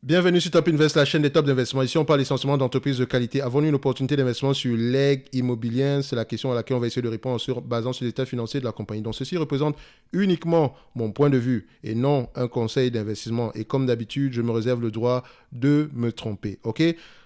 Bienvenue sur Top Invest, la chaîne des tops d'investissement. Ici, on parle essentiellement d'entreprises de qualité. Avons-nous une opportunité d'investissement sur l'aigle immobilier? C'est la question à laquelle on va essayer de répondre en se basant sur l'état financier de la compagnie. Donc, ceci représente uniquement mon point de vue et non un conseil d'investissement. Et comme d'habitude, je me réserve le droit de me tromper. OK?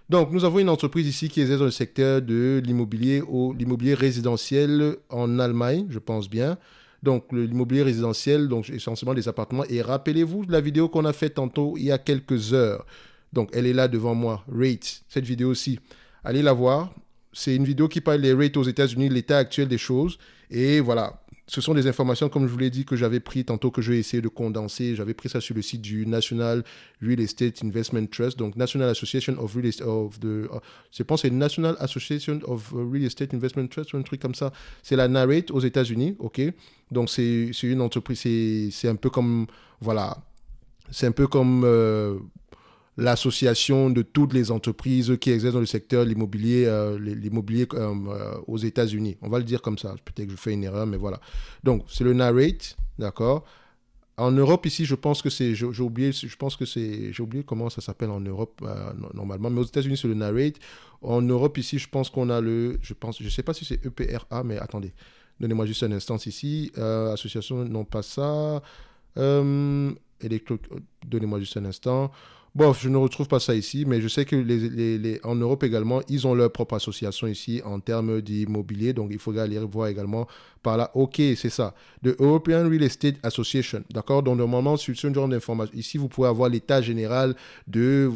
Donc, nous avons une entreprise ici qui exerce dans le secteur de l'immobilier résidentiel en Allemagne, je pense bien. Donc, l'immobilier résidentiel, donc essentiellement des appartements. Et rappelez-vous de la vidéo qu'on a faite tantôt il y a quelques heures. Donc, elle est là devant moi. Rate, cette vidéo-ci. Allez la voir. C'est une vidéo qui parle des rates aux États-Unis, l'état actuel des choses. Et voilà, ce sont des informations, comme je vous l'ai dit, que j'avais pris tantôt, que je vais essayer de condenser. J'avais pris ça sur le site du National Real Estate Investment Trust, donc National Association of Real Estate je pense que c'est National Association of Real Estate Investment Trust ou un truc comme ça. C'est la Narrate aux États-Unis, ok. Donc c'est une entreprise, c'est un peu comme voilà, c'est un peu comme l'association de toutes les entreprises qui exercent dans le secteur de l'immobilier aux États-Unis. On va le dire comme ça. Peut-être que je fais une erreur, mais voilà. Donc, c'est le Narrate, d'accord. En Europe, ici, je pense que c'est, j'ai oublié, je pense que c'est, j'ai oublié comment ça s'appelle en Europe normalement, mais aux États-Unis, c'est le Narrate. En Europe, ici, je pense qu'on a je sais pas si c'est EPRA, mais attendez, donnez-moi juste un instant ici. Association, non pas ça. Euh, Donnez-moi juste un instant. Bon, je ne retrouve pas ça ici, mais je sais que en Europe également, ils ont leur propre association ici en termes d'immobilier. Donc, il faudra aller voir également par là. OK, c'est ça. The European Real Estate Association. D'accord? Donc, normalement, sur ce genre d'informations, ici, vous pouvez avoir l'état général de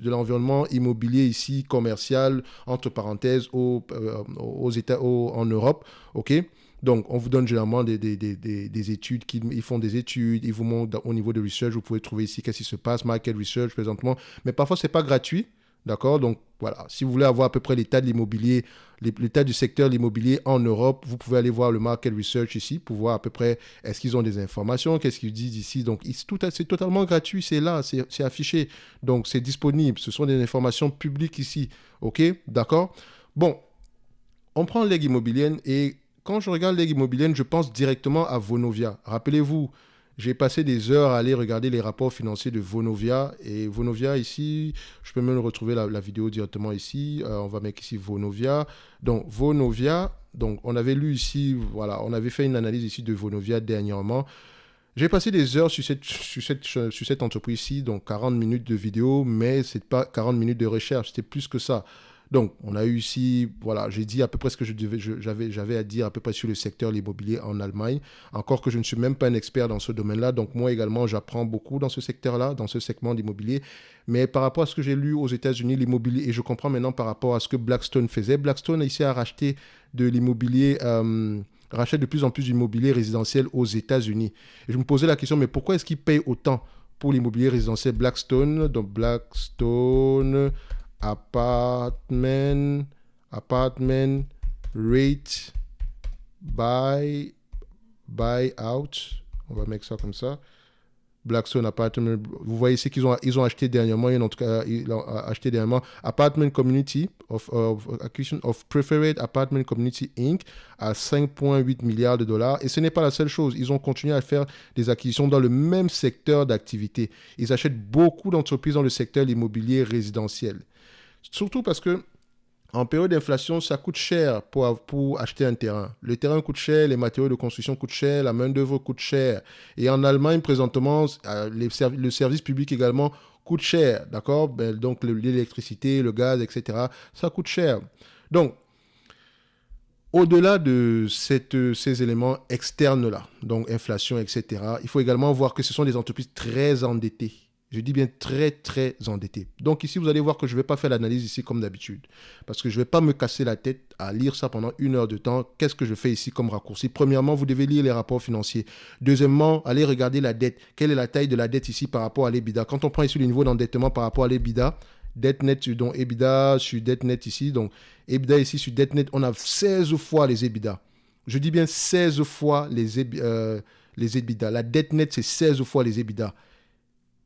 l'environnement immobilier ici, commercial, entre parenthèses, en Europe. OK? Donc, on vous donne généralement des études, ils font des études, ils vous montrent au niveau de research, vous pouvez trouver ici qu'est-ce qui se passe, market research présentement, mais parfois, ce n'est pas gratuit, d'accord? Donc, voilà, si vous voulez avoir à peu près l'état de l'immobilier, l'état du secteur de l'immobilier en Europe, vous pouvez aller voir le market research ici pour voir à peu près est-ce qu'ils ont des informations, qu'est-ce qu'ils disent ici. Donc, c'est totalement gratuit, c'est là, c'est affiché, donc c'est disponible, ce sont des informations publiques ici, ok? D'accord? Bon, on prend l'aigle immobilière et quand je regarde l'aigle immobilière, je pense directement à Vonovia. Rappelez-vous, j'ai passé des heures à aller regarder les rapports financiers de Vonovia. Et Vonovia, ici, je peux même retrouver la vidéo directement ici. On va mettre ici Vonovia. Donc, Vonovia, donc, on avait lu ici, voilà, on avait fait une analyse ici de Vonovia dernièrement. J'ai passé des heures sur cette entreprise-ci, donc 40 minutes de vidéo, mais ce n'est pas 40 minutes de recherche, c'était plus que ça. Donc, on a eu ici, voilà, j'ai dit à peu près ce que j'avais à dire à peu près sur le secteur immobilier en Allemagne. Encore que je ne suis même pas un expert dans ce domaine-là. Donc, moi également, j'apprends beaucoup dans ce secteur-là, dans ce segment d'immobilier. Mais par rapport à ce que j'ai lu aux États-Unis, l'immobilier, et je comprends maintenant par rapport à ce que Blackstone faisait. Blackstone, ici, a racheté de l'immobilier, rachète de plus en plus d'immobilier résidentiel aux États-Unis. Et je me posais la question, mais pourquoi est-ce qu'ils payent autant pour l'immobilier résidentiel Blackstone? Donc, Blackstone apartment rate buy out. On va mettre ça comme ça. Blackstone Apartment. Vous voyez ici qu'ils ont acheté dernièrement, en tout cas, ils ont acheté dernièrement Apartment Community of Acquisition of Preferred Apartment Community Inc. à 5,8 milliards de dollars. Et ce n'est pas la seule chose. Ils ont continué à faire des acquisitions dans le même secteur d'activité. Ils achètent beaucoup d'entreprises dans le secteur de l'immobilier résidentiel. Surtout parce que en période d'inflation, ça coûte cher pour acheter un terrain. Le terrain coûte cher, les matériaux de construction coûtent cher, la main-d'œuvre coûte cher. Et en Allemagne, présentement, le service public également coûte cher. D'accord? Donc, l'électricité, le gaz, etc., ça coûte cher. Donc, au-delà de ces éléments externes-là, donc inflation, etc., il faut également voir que ce sont des entreprises très endettées. Je dis bien très, très endetté. Donc ici, vous allez voir que je ne vais pas faire l'analyse ici comme d'habitude. Parce que je ne vais pas me casser la tête à lire ça pendant 1 heure de temps. Qu'est-ce que je fais ici comme raccourci? Premièrement, vous devez lire les rapports financiers. Deuxièmement, allez regarder la dette. Quelle est la taille de la dette ici par rapport à l'EBITDA? Quand on prend ici le niveau d'endettement par rapport à l'EBITDA, dette nette, donc EBITDA sur dette nette ici. Donc EBITDA ici sur dette nette, on a 16 fois les EBITDA. Je dis bien 16 fois les EBITDA. La dette nette, c'est 16 fois les EBITDA.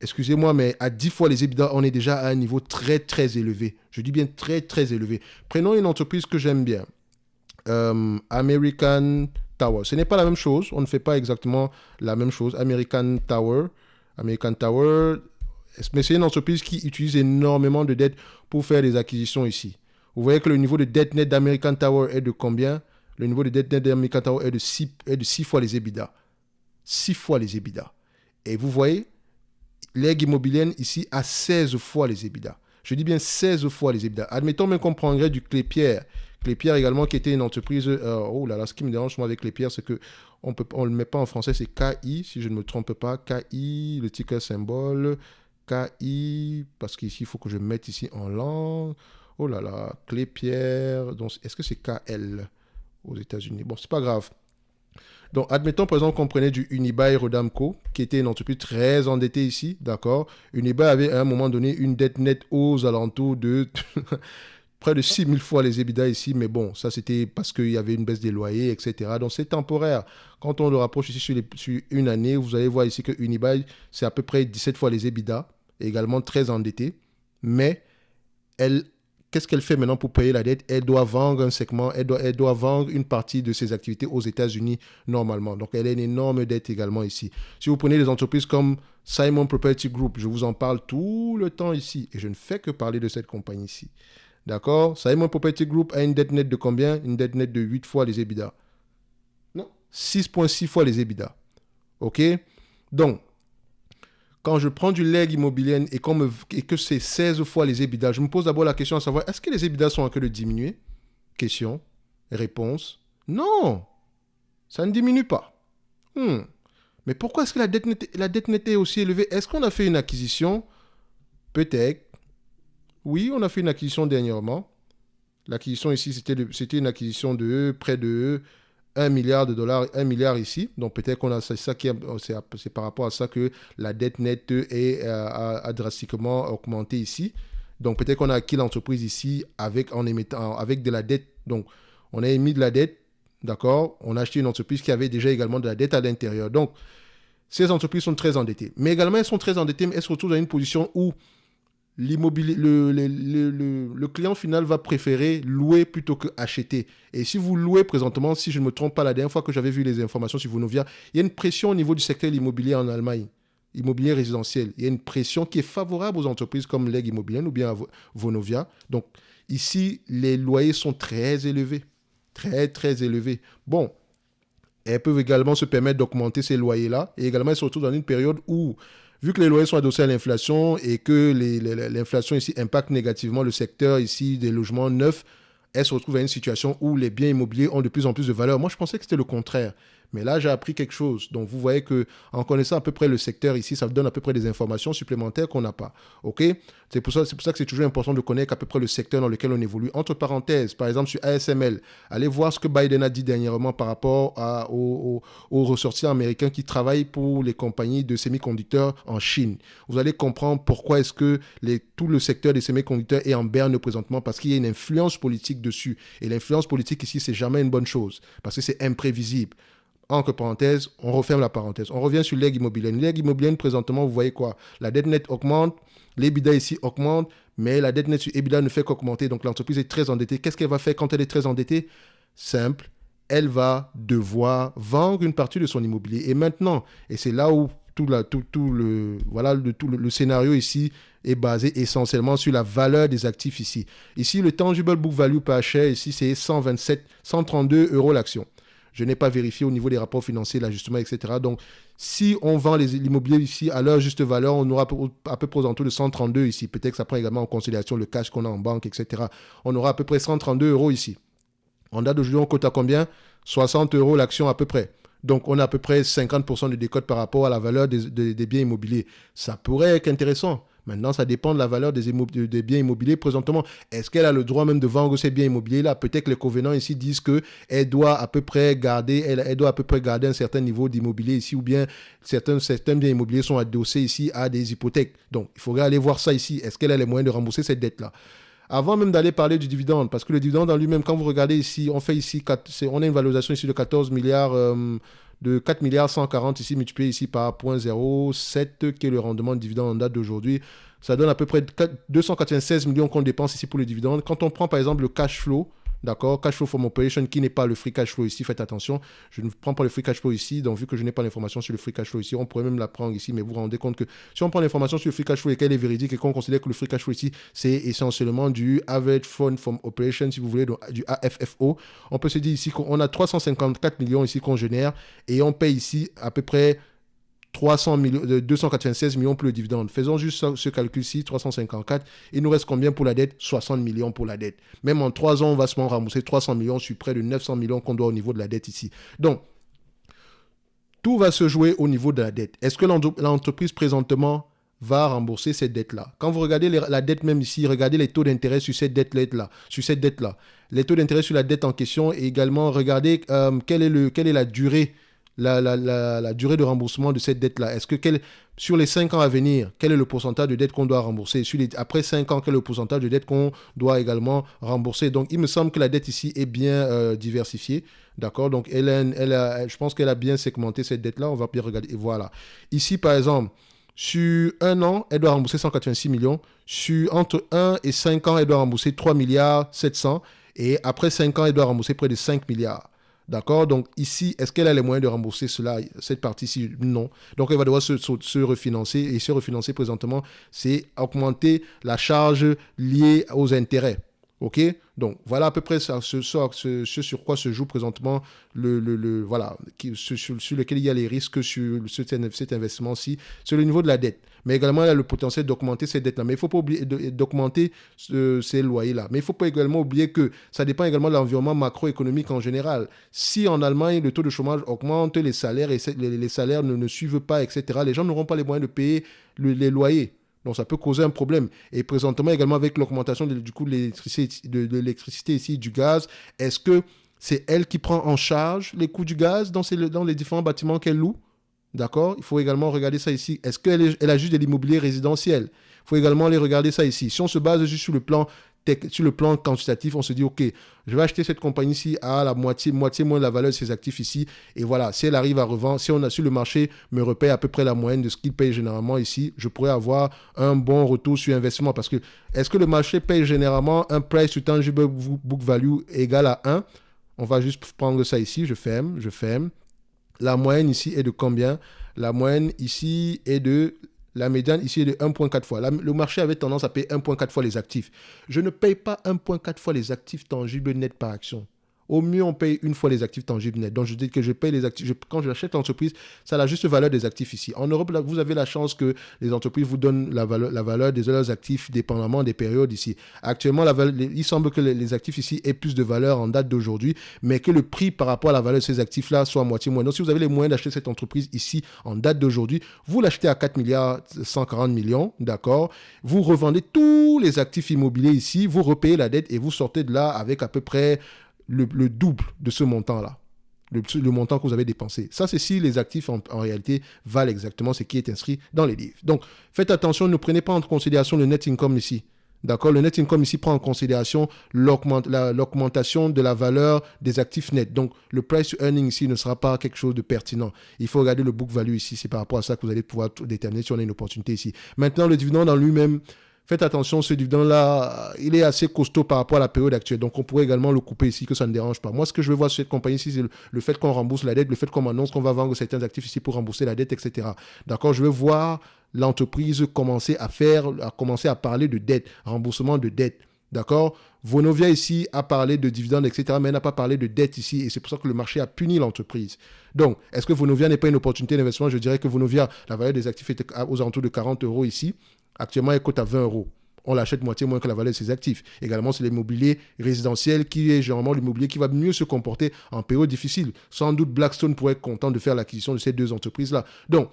Excusez-moi, mais à 10 fois les EBITDA, on est déjà à un niveau très, très élevé. Je dis bien très, très élevé. Prenons une entreprise que j'aime bien. American Tower. Ce n'est pas la même chose. On ne fait pas exactement la même chose. American Tower. Mais c'est une entreprise qui utilise énormément de dettes pour faire des acquisitions ici. Vous voyez que le niveau de dette net d'American Tower est de combien? Le niveau de dette net d'American Tower est de 6 fois les EBITDA. 6 fois les EBITDA. Et vous voyez, l'EG immobilienne ici a 16 fois les EBITDA. Je dis bien 16 fois les EBITDA. Admettons même qu'on prendrait du Clépierre. Clépierre également qui était une entreprise... oh là là, ce qui me dérange moi avec Clépierre, c'est que on ne le met pas en français, c'est KI, si je ne me trompe pas. KI, le ticker symbole. KI, parce qu'ici, il faut que je mette ici en langue. Oh là là, Clépierre. Donc, est-ce que c'est KL aux États-Unis? Bon, c'est pas grave. Donc, admettons, par exemple, qu'on prenait du Unibail Rodamco, qui était une entreprise très endettée ici, d'accord? Unibail avait à un moment donné une dette nette aux alentours de près de 6 000 fois les EBITDA ici, mais bon, ça c'était parce qu'il y avait une baisse des loyers, etc. Donc, c'est temporaire. Quand on le rapproche ici sur une année, vous allez voir ici que Unibail, c'est à peu près 17 fois les EBITDA, également très endetté, mais qu'est-ce qu'elle fait maintenant pour payer la dette? Elle doit vendre un segment, elle doit vendre une partie de ses activités aux États-Unis normalement. Donc, elle a une énorme dette également ici. Si vous prenez des entreprises comme Simon Property Group, je vous en parle tout le temps ici et je ne fais que parler de cette compagnie ici. D'accord? Simon Property Group a une dette nette de combien? Une dette nette de 8 fois les EBITDA. Non, 6,6 fois les EBITDA. OK? Donc, quand je prends du leg immobilier et que c'est 16 fois les EBITDA, je me pose d'abord la question à savoir, est-ce que les EBITDA sont en train de diminuer? Question, réponse, non, ça ne diminue pas. Mais pourquoi est-ce que la dette nette est aussi élevée? Est-ce qu'on a fait une acquisition? Peut-être. Oui, on a fait une acquisition dernièrement. L'acquisition ici, c'était une acquisition de près de 1 milliard de dollars, 1 milliard ici. Donc peut-être qu'on a c'est par rapport à ça que la dette nette a drastiquement augmenté ici. Donc peut-être qu'on a acquis l'entreprise ici avec de la dette. Donc on a émis de la dette, d'accord? On a acheté une entreprise qui avait déjà également de la dette à l'intérieur. Donc ces entreprises sont très endettées. Mais également elles sont très endettées, mais elles se retrouvent dans une position où l'immobilier, le client final va préférer louer plutôt que acheter. Et si vous louez présentement, si je ne me trompe pas, la dernière fois que j'avais vu les informations sur Vonovia, il y a une pression au niveau du secteur de l'immobilier en Allemagne, immobilier résidentiel. Il y a une pression qui est favorable aux entreprises comme l'EG Immobilien ou bien Vonovia. Donc ici, les loyers sont très élevés. Très, très élevés. Bon, elles peuvent également se permettre d'augmenter ces loyers-là. Et également, elles se retrouvent dans une période où vu que les loyers sont adossés à l'inflation et que l'inflation ici impacte négativement le secteur ici des logements neufs, elle se retrouve à une situation où les biens immobiliers ont de plus en plus de valeur. Moi, je pensais que c'était le contraire. Mais là, j'ai appris quelque chose. Donc, vous voyez qu'en connaissant à peu près le secteur ici, ça vous donne à peu près des informations supplémentaires qu'on n'a pas. OK? C'est pour ça que c'est toujours important de connaître à peu près le secteur dans lequel on évolue. Entre parenthèses, par exemple, sur ASML, allez voir ce que Biden a dit dernièrement par rapport aux ressortissants américains qui travaillent pour les compagnies de semi-conducteurs en Chine. Vous allez comprendre pourquoi est-ce que tout le secteur des semi-conducteurs est en berne présentement, parce qu'il y a une influence politique dessus. Et l'influence politique ici, c'est jamais une bonne chose, parce que c'est imprévisible. Entre parenthèses, on referme la parenthèse. On revient sur l'EG immobilier. L'EG immobilier, présentement, vous voyez quoi? La dette nette augmente, l'EBITDA ici augmente, mais la dette nette sur EBITDA ne fait qu'augmenter. Donc, l'entreprise est très endettée. Qu'est-ce qu'elle va faire quand elle est très endettée? Simple. Elle va devoir vendre une partie de son immobilier. Et maintenant, et c'est là où tout le scénario ici est basé essentiellement sur la valeur des actifs ici. Ici, le tangible book value per share, ici, c'est 132 € l'action. Je n'ai pas vérifié au niveau des rapports financiers, l'ajustement, etc. Donc, si on vend l'immobilier ici à leur juste valeur, on aura à peu près aux alentours de 132 ici. Peut-être que ça prend également en considération le cash qu'on a en banque, etc. On aura à peu près 132 € ici. En date d'aujourd'hui, on cote à combien? 60 € l'action à peu près. Donc, on a à peu près 50% de décote par rapport à la valeur des biens immobiliers. Ça pourrait être intéressant. Maintenant, ça dépend de la valeur des biens immobiliers présentement. Est-ce qu'elle a le droit même de vendre ces biens immobiliers-là? Peut-être que les covenants ici disent qu'elle doit à peu près garder un certain niveau d'immobilier ici, ou bien certains biens immobiliers sont adossés ici à des hypothèques. Donc, il faudrait aller voir ça ici. Est-ce qu'elle a les moyens de rembourser cette dette-là? Avant même d'aller parler du dividende, parce que le dividende en lui-même, quand vous regardez ici, on a une valorisation ici de 14 milliards, de 4 milliards 140 ici, multiplié ici par 0,07, qui est le rendement de dividende en date d'aujourd'hui. Ça donne à peu près 296 millions qu'on dépense ici pour le dividende. Quand on prend par exemple le cash flow d'accord? Cash flow from operation qui n'est pas le free cash flow ici, faites attention, je ne prends pas le free cash flow ici, donc vu que je n'ai pas l'information sur le free cash flow ici, on pourrait même la prendre ici, mais vous vous rendez compte que si on prend l'information sur le free cash flow et qu'elle est véridique et qu'on considère que le free cash flow ici, c'est essentiellement du average fund from operation, si vous voulez, donc du AFFO, on peut se dire ici qu'on a 354 millions ici qu'on génère et on paye ici à peu près 300 millions, 296 millions pour le dividende. Faisons juste ce calcul-ci, 354. Il nous reste combien pour la dette? 60 millions pour la dette. Même en 3 ans, on va se rembourser 300 millions sur près de 900 millions qu'on doit au niveau de la dette ici. Donc, tout va se jouer au niveau de la dette. Est-ce que l'entreprise présentement va rembourser cette dette-là? Quand vous regardez la dette même ici, regardez les taux d'intérêt sur cette dette-là. Les taux d'intérêt sur la dette en question et également regardez quelle est la durée la durée de remboursement de cette dette-là. Est-ce que sur les 5 ans à venir, quel est le pourcentage de dette qu'on doit rembourser? Après 5 ans, quel est le pourcentage de dette qu'on doit également rembourser? Donc, il me semble que la dette ici est bien diversifiée. D'accord? Donc, je pense qu'elle a bien segmenté cette dette-là. On va bien regarder. Et voilà. Ici, par exemple, sur 1 an, elle doit rembourser 186 millions. Entre 1 et 5 ans, elle doit rembourser 3 milliards 700. Et après 5 ans, elle doit rembourser près de 5 milliards. D'accord? Donc ici, est-ce qu'elle a les moyens de rembourser cette partie-ci? Non. Donc elle va devoir se refinancer. Et se refinancer présentement, c'est augmenter la charge liée aux intérêts. OK? Donc voilà à peu près ce sur quoi se joue présentement sur lequel il y a les risques sur cet investissement-ci, sur le niveau de la dette. Mais également, il y a le potentiel d'augmenter ces dettes-là. Mais il ne faut pas oublier d'augmenter ces loyers-là. Mais il ne faut pas également oublier que ça dépend également de l'environnement macroéconomique en général. Si en Allemagne, le taux de chômage augmente, les salaires, les salaires ne suivent pas, etc., les gens n'auront pas les moyens de payer les loyers. Donc, ça peut causer un problème. Et présentement, également, avec l'augmentation du coût de l'électricité ici, du gaz, est-ce que c'est elle qui prend en charge les coûts du gaz dans les différents bâtiments qu'elle loue? D'accord? Il faut également regarder ça ici. Est-ce qu'elle a juste de l'immobilier résidentiel? Il faut également aller regarder ça ici. Si on se base juste sur le plan quantitatif, on se dit, OK, je vais acheter cette compagnie-ci à la moitié moins de la valeur de ses actifs ici. Et voilà, si elle arrive à revendre, si on a sur le marché me repaye à peu près la moyenne de ce qu'il paye généralement ici, je pourrais avoir un bon retour sur investissement. Parce que, est-ce que le marché paye généralement un price to tangible book value égal à 1? On va juste prendre ça ici. Je ferme. La moyenne ici est de combien? La moyenne ici est de... La médiane ici est de 1,4 fois. Le marché avait tendance à payer 1,4 fois les actifs. Je ne paye pas 1,4 fois les actifs tangibles nets par action. Au mieux, on paye 1 fois les actifs tangibles nets. Donc, je dis que je paye les actifs. Quand j'achète l'entreprise, ça a la juste valeur des actifs ici. En Europe, là, vous avez la chance que les entreprises vous donnent la valeur des leurs actifs dépendamment des périodes ici. Actuellement, il semble que les actifs ici aient plus de valeur en date d'aujourd'hui, mais que le prix par rapport à la valeur de ces actifs-là soit à moitié moins. Donc, si vous avez les moyens d'acheter cette entreprise ici en date d'aujourd'hui, vous l'achetez à 4 milliards 140 millions, d'accord? Vous revendez tous les actifs immobiliers ici, vous repayez la dette et vous sortez de là avec à peu près le double de ce montant-là, le montant que vous avez dépensé. Ça, c'est si les actifs, en réalité, valent exactement ce qui est inscrit dans les livres. Donc, faites attention, ne prenez pas en considération le net income ici. D'accord? Le net income ici prend en considération l'augmentation de la valeur des actifs nets. Donc, le price to earning ici ne sera pas quelque chose de pertinent. Il faut regarder le book value ici. C'est par rapport à ça que vous allez pouvoir déterminer si on a une opportunité ici. Maintenant, le dividende en lui-même, faites attention, ce dividende-là, il est assez costaud par rapport à la période actuelle. Donc, on pourrait également le couper ici, que ça ne dérange pas. Moi, ce que je veux voir sur cette compagnie ici, c'est le fait qu'on rembourse la dette, le fait qu'on annonce qu'on va vendre certains actifs ici pour rembourser la dette, etc. D'accord? Je veux voir l'entreprise commencer à parler de dette, remboursement de dette. D'accord? Vonovia ici a parlé de dividendes, etc., mais elle n'a pas parlé de dette ici, et c'est pour ça que le marché a puni l'entreprise. Donc, est-ce que Vonovia n'est pas une opportunité d'investissement? Je dirais que Vonovia, la valeur des actifs était aux alentours de 40 € ici. Actuellement, elle cote à 20 €. On l'achète moitié moins que la valeur de ses actifs. Également, c'est l'immobilier résidentiel qui est généralement l'immobilier qui va mieux se comporter en période difficile. Sans doute, Blackstone pourrait être content de faire l'acquisition de ces deux entreprises-là. Donc,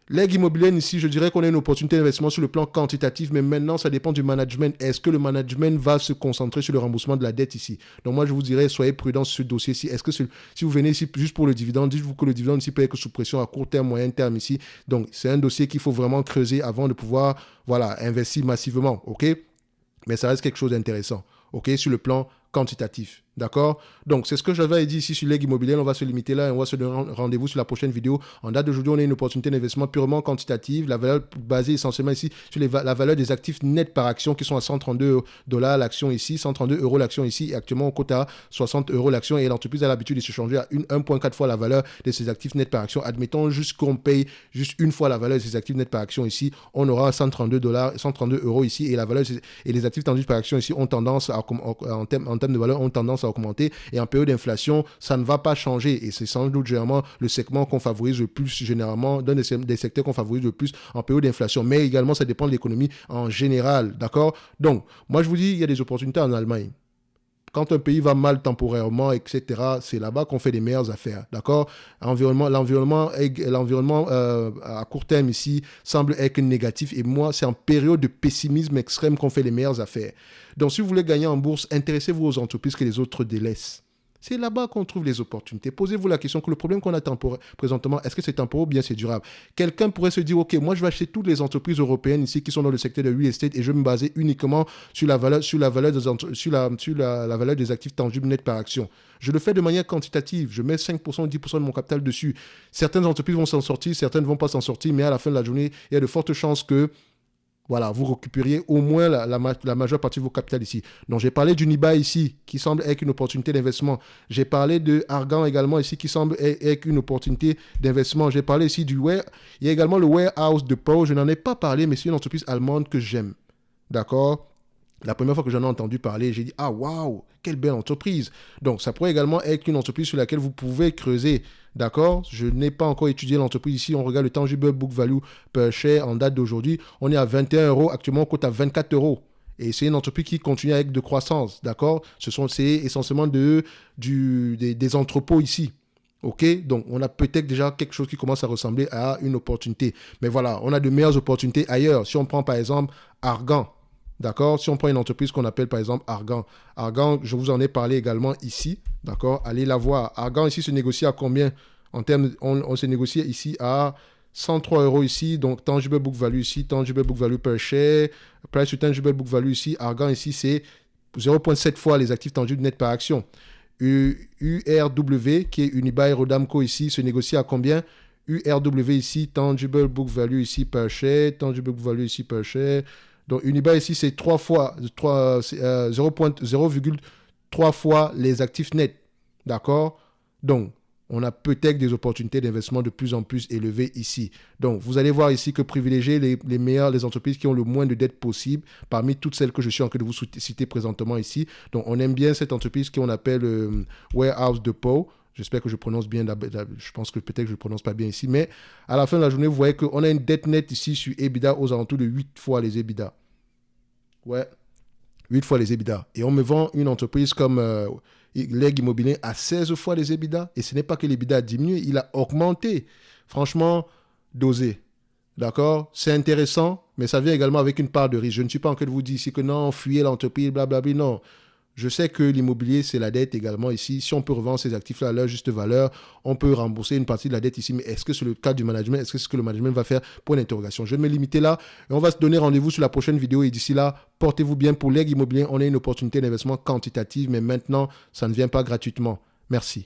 l'aigle immobilienne ici, je dirais qu'on a une opportunité d'investissement sur le plan quantitatif, mais maintenant, ça dépend du management. Est-ce que le management va se concentrer sur le remboursement de la dette ici? Donc moi, je vous dirais, soyez prudents sur ce dossier-ci. Est-ce que si vous venez ici juste pour le dividende, dites-vous que le dividende ici peut être sous pression à court terme, moyen terme ici. Donc, c'est un dossier qu'il faut vraiment creuser avant de pouvoir investir massivement, OK? Mais ça reste quelque chose d'intéressant, OK, sur le plan quantitatif. D'accord? Donc, c'est ce que j'avais dit ici sur l'aigle immobilière. On va se limiter là et on va se donner rendez-vous sur la prochaine vidéo. En date d'aujourd'hui, on a une opportunité d'investissement purement quantitative. La valeur basée essentiellement ici sur la valeur des actifs nets par action qui sont à 132 $ l'action ici, 132 € l'action ici. Et actuellement, on cote à 60 € l'action et l'entreprise a l'habitude de se changer à 1,4 fois la valeur de ses actifs nets par action. Admettons juste qu'on paye juste une fois la valeur de ses actifs nets par action ici. On aura 132 € ici et la valeur et les actifs tangibles par action ici ont tendance à, en termes de valeur, ont tendance à augmenter et en période d'inflation, ça ne va pas changer et c'est sans doute généralement le segment qu'on favorise le plus généralement, d'un des secteurs qu'on favorise le plus en période d'inflation, mais également ça dépend de l'économie en général, d'accord? Donc, moi je vous dis, il y a des opportunités en Allemagne. Quand un pays va mal temporairement, etc., c'est là-bas qu'on fait les meilleures affaires, d'accord? L'environnement à court terme ici semble être négatif et moi, c'est en période de pessimisme extrême qu'on fait les meilleures affaires. Donc, si vous voulez gagner en bourse, intéressez-vous aux entreprises que les autres délaissent. C'est là-bas qu'on trouve les opportunités. Posez-vous la question que le problème qu'on a présentement, est-ce que c'est temporaire ou bien c'est durable? Quelqu'un pourrait se dire, OK, moi je vais acheter toutes les entreprises européennes ici qui sont dans le secteur de real estate et je vais me baser uniquement sur la valeur des actifs tangibles nets par action. Je le fais de manière quantitative. Je mets 5% ou 10% de mon capital dessus. Certaines entreprises vont s'en sortir, certaines ne vont pas s'en sortir, mais à la fin de la journée, il y a de fortes chances que voilà, vous récupériez au moins la majeure partie de vos capitales ici. Donc, j'ai parlé d'Unibail ici, qui semble être une opportunité d'investissement. J'ai parlé de Argan également ici, qui semble être une opportunité d'investissement. J'ai parlé ici il y a également le Warehouse de Pau. Je n'en ai pas parlé, mais c'est une entreprise allemande que j'aime. D'accord? La première fois que j'en ai entendu parler, j'ai dit « Ah, waouh, quelle belle entreprise !» Donc, ça pourrait également être une entreprise sur laquelle vous pouvez creuser. D'accord? Je n'ai pas encore étudié l'entreprise ici. On regarde le tangible book value per share en date d'aujourd'hui. On est à 21 €. Actuellement, on cote à 24 €. Et c'est une entreprise qui continue avec de croissance. D'accord? C'est essentiellement des entrepôts ici. OK? Donc, on a peut-être déjà quelque chose qui commence à ressembler à une opportunité. Mais voilà, on a de meilleures opportunités ailleurs. Si on prend par exemple Argan. D'accord? Si on prend une entreprise qu'on appelle par exemple Argan. Argan, je vous en ai parlé également ici. D'accord? Allez la voir. Argan ici se négocie à combien? En termes, on se négocie ici à 103 € ici. Donc, tangible book value ici, tangible book value per share. Price to tangible book value ici. Argan ici, c'est 0,7 fois les actifs tangibles nets par action. URW, qui est Unibail Rodamco ici, se négocie à combien? URW ici, tangible book value ici per share, tangible book value ici per share. Donc, Unibail ici, c'est 0,3 fois les actifs nets. D'accord? Donc, on a peut-être des opportunités d'investissement de plus en plus élevées ici. Donc, vous allez voir ici que privilégier les entreprises qui ont le moins de dettes possible parmi toutes celles que je suis en train de vous citer présentement ici. Donc, on aime bien cette entreprise qu'on appelle Warehouse de Pau. J'espère que je prononce bien, je pense que peut-être que je ne prononce pas bien ici, mais à la fin de la journée, vous voyez qu'on a une dette nette ici sur EBITDA aux alentours de 8 fois les EBITDA. Ouais, 8 fois les EBITDA. Et on me vend une entreprise comme l'aigle immobilier à 16 fois les EBITDA. Et ce n'est pas que l'EBITDA a diminué, il a augmenté. Franchement, dosé. D'accord? C'est intéressant, mais ça vient également avec une part de risque. Je ne suis pas en train de vous dire ici que non, fuyez l'entreprise, blablabla, non. Je sais que l'immobilier, c'est la dette également ici. Si on peut revendre ces actifs-là à leur juste valeur, on peut rembourser une partie de la dette ici. Mais est-ce que c'est le cas du management? Est-ce que c'est ce que le management va faire? Pour une interrogation. Je vais me limiter là et on va se donner rendez-vous sur la prochaine vidéo. Et d'ici là, portez-vous bien. Pour l'aigle immobilier, on a une opportunité d'investissement quantitative, mais maintenant, ça ne vient pas gratuitement. Merci.